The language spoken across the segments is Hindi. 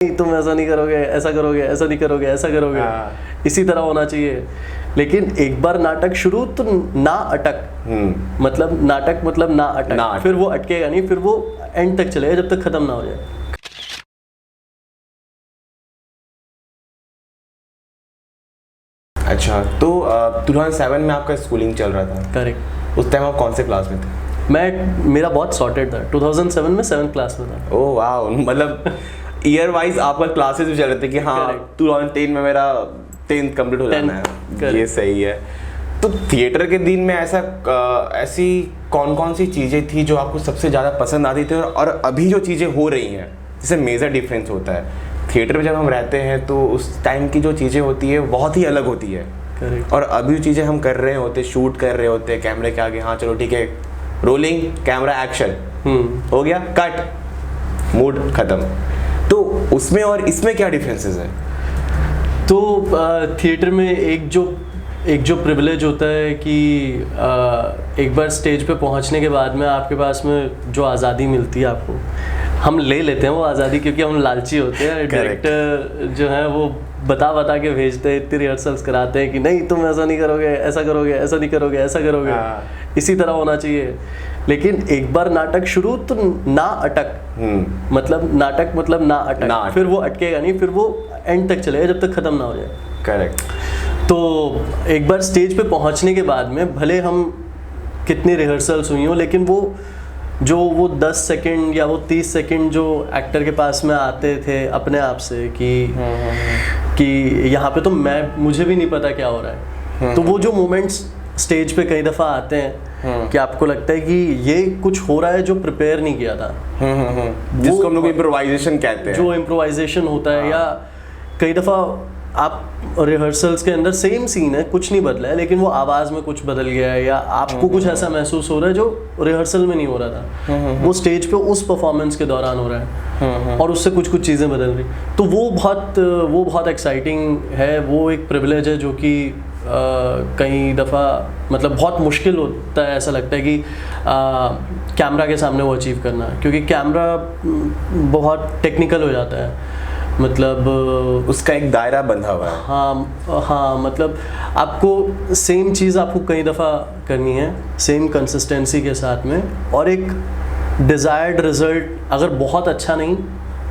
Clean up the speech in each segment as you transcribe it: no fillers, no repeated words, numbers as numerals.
तुम ऐसा नहीं करोगे, ऐसा करोगे, ऐसा नहीं करोगे, ऐसा करोगे, इसी तरह होना चाहिए। लेकिन एक बार नाटक शुरू तो ना अटक, मतलब नाटक मतलब ना अटक, फिर वो अटकेगा नहीं, फिर वो एंड तक चलेगा जब तक खत्म ना हो जाए। अच्छा, तो 2007 में आपका स्कूलिंग चल रहा था? करेक्ट। उस टाइम आप कौन से क्लास में थे? मेरा बहुत सॉर्टेड था। 2007 में 7th क्लास में था। ओह वाह, मतलब ईयर वाइज आपका क्लासेस भी चल रहे थे कि हाँ 2010 में मेरा 10th कंप्लीट हो जाना है। ये सही है। तो थिएटर के दिन में ऐसी कौन कौन सी चीज़ें थी जो आपको सबसे ज़्यादा पसंद आती थी, और अभी जो चीज़ें हो रही हैं जिससे मेजर डिफरेंस होता है? थिएटर में जब हम रहते हैं तो उस टाइम की जो चीज़ें होती है बहुत ही अलग होती है, और अभी जो चीज़ें हम कर रहे होते, शूट कर रहे होते हैं कैमरे के आगे, हाँ चलो ठीक है, रोलिंग कैमरा एक्शन हो गया, कट, मूड खत्म। तो उसमें और इसमें क्या डिफरेंसेस है? तो थिएटर में एक जो प्रिविलेज होता है कि एक बार स्टेज पे पहुंचने के बाद में आपके पास में जो आज़ादी मिलती है आपको, हम ले लेते हैं वो आज़ादी क्योंकि हम लालची होते हैं। डायरेक्टर जो है वो बता के भेजते हैं, इतनी रिहर्सल्स कराते हैं कि नहीं तुम ऐसा नहीं करोगे, ऐसा करोगे, ऐसा नहीं करोगे, ऐसा करोगे, इसी तरह होना चाहिए। लेकिन एक बार नाटक शुरू तो ना अटक, मतलब नाटक मतलब ना अटक, फिर वो अटकेगा नहीं, फिर वो एंड तक चलेगा जब तक खत्म ना हो जाए। करेक्ट। तो एक बार स्टेज पे पहुंचने के बाद में भले हम कितनी रिहर्सल्स हुई हो, लेकिन वो 10 सेकंड या वो 30 सेकंड जो एक्टर के पास में आते थे अपने आप से कि यहाँ पे तो मुझे भी नहीं पता क्या हो रहा है, तो वो जो मोमेंट्स स्टेज पे कई दफ़ा आते हैं कि आपको लगता है कि ये कुछ हो रहा है जो प्रिपेयर नहीं किया था, जिसको हम लोग इम्प्रोवाइजेशन कहते हैं। जो इम्प्रोवाइजेशन होता है, या कई दफ़ा आप रिहर्सल्स के अंदर सेम सीन है, कुछ नहीं बदला है, लेकिन वो आवाज़ में कुछ बदल गया है, या आपको कुछ ऐसा महसूस हो रहा है जो रिहर्सल में नहीं हो रहा था, वो स्टेज पे उस परफॉर्मेंस के दौरान हो रहा है, और उससे कुछ चीज़ें बदल रही। तो वो बहुत एक्साइटिंग है, वो एक प्रिविलेज है जो कि कई दफ़ा मतलब बहुत मुश्किल होता है, ऐसा लगता है कि कैमरा के सामने वो अचीव करना, क्योंकि कैमरा बहुत टेक्निकल हो जाता है, मतलब उसका एक दायरा बंधा हुआ है। हाँ, मतलब आपको सेम चीज़ आपको कई दफ़ा करनी है, सेम कंसिस्टेंसी के साथ में, और एक डिज़ायर्ड रिजल्ट अगर बहुत अच्छा नहीं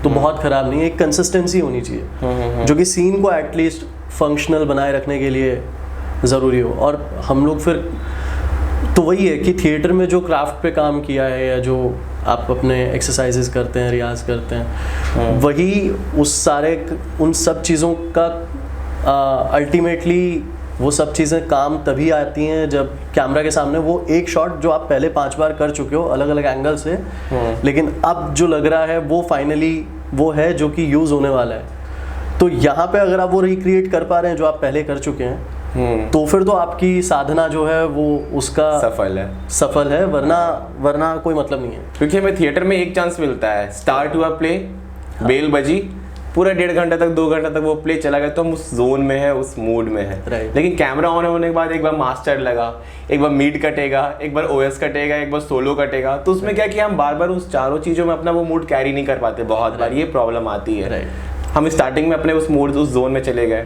तो बहुत ख़राब नहीं है, एक कंसिस्टेंसी होनी चाहिए जो कि सीन को एटलीस्ट फंक्शनल बनाए रखने के लिए ज़रूरी हो। और हम लोग फिर तो वही है कि थिएटर में जो क्राफ्ट पे काम किया है, या जो आप अपने एक्सरसाइजेस करते हैं, रियाज करते हैं, वही उन सब चीज़ों का अल्टीमेटली वो सब चीज़ें काम तभी आती हैं जब कैमरा के सामने वो एक शॉट जो आप पहले 5 बार कर चुके हो अलग अलग एंगल से, लेकिन अब जो लग रहा है वो फाइनली वो है जो कि यूज़ होने वाला है। तो यहाँ पे अगर आप वो रिक्रिएट कर पा रहे हैं जो आप पहले कर चुके हैं, तो फिर तो आपकी साधना जो है वो उसका सफल है, वरना कोई मतलब नहीं है। क्योंकि हमें थिएटर में एक चांस मिलता है, स्टार्ट हुआ प्ले, बेल बजी, पूरा 1.5 घंटा तक 2 घंटा तक वो प्ले चला गया, तो हम उस जोन में है, उस मूड में है। लेकिन कैमरा ऑन होने के बाद एक बार मास्टर लगा, एक बार मीड कटेगा, एक बार ओएस कटेगा, एक बार सोलो कटेगा, तो उसमें क्या कि हम बार बार उस चारों चीज़ों में अपना वो मूड कैरी नहीं कर पाते, बहुत बार ये प्रॉब्लम आती है। हम स्टार्टिंग में अपने उस मूड उस जोन में चले गए,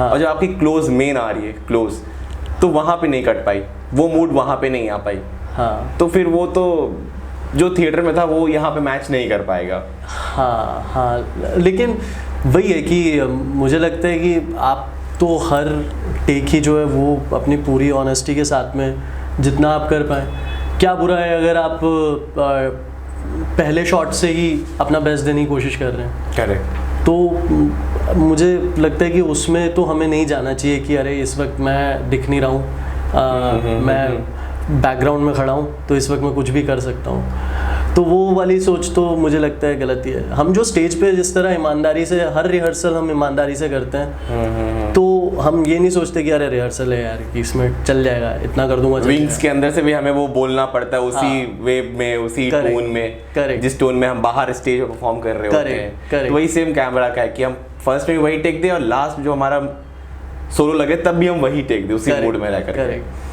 और जब आपकी क्लोज मेन आ रही है तो वहाँ पे नहीं कट पाई, वो मूड वहाँ पे नहीं आ पाई, तो फिर वो तो जो थिएटर में था वो यहाँ पे मैच नहीं कर पाएगा। हाँ, लेकिन वही है कि मुझे लगता है कि आप तो हर टेक ही जो है वो अपनी पूरी ऑनेस्टी के साथ में जितना आप कर पाएँ, क्या बुरा है अगर आप पहले शॉट से ही अपना बेस्ट देने की कोशिश कर रहे हैं। करेक्ट। तो मुझे लगता है कि उसमें तो हमें नहीं जाना चाहिए कि अरे इस वक्त मैं दिख नहीं रहा हूँ, मैं बैकग्राउंड में खड़ा हूँ तो इस वक्त मैं कुछ भी कर सकता हूँ, तो वो वाली सोच तो मुझे लगता है गलती है। हम जो स्टेज पे जिस तरह ईमानदारी से हर रिहर्सल हम ईमानदारी से करते हैं, तो हम ये नहीं सोचते कि अरे रिहर्सल है यार कि इसमें चल जाएगा, इतना कर दूंगा। विंग्स के अंदर से भी हमें वो बोलना पड़ता है उसी वेव में, उसी टोन में, जिस टोन में हम बाहर स्टेज पर परफॉर्म कर रहे होते हैं। तो वही सेम कैमरा का है कि हम फर्स्ट में वही टेक दे, और लास्ट जो हमारा सोलो लगे तब भी हम वही टेक दे, उसी मूड में रहकर।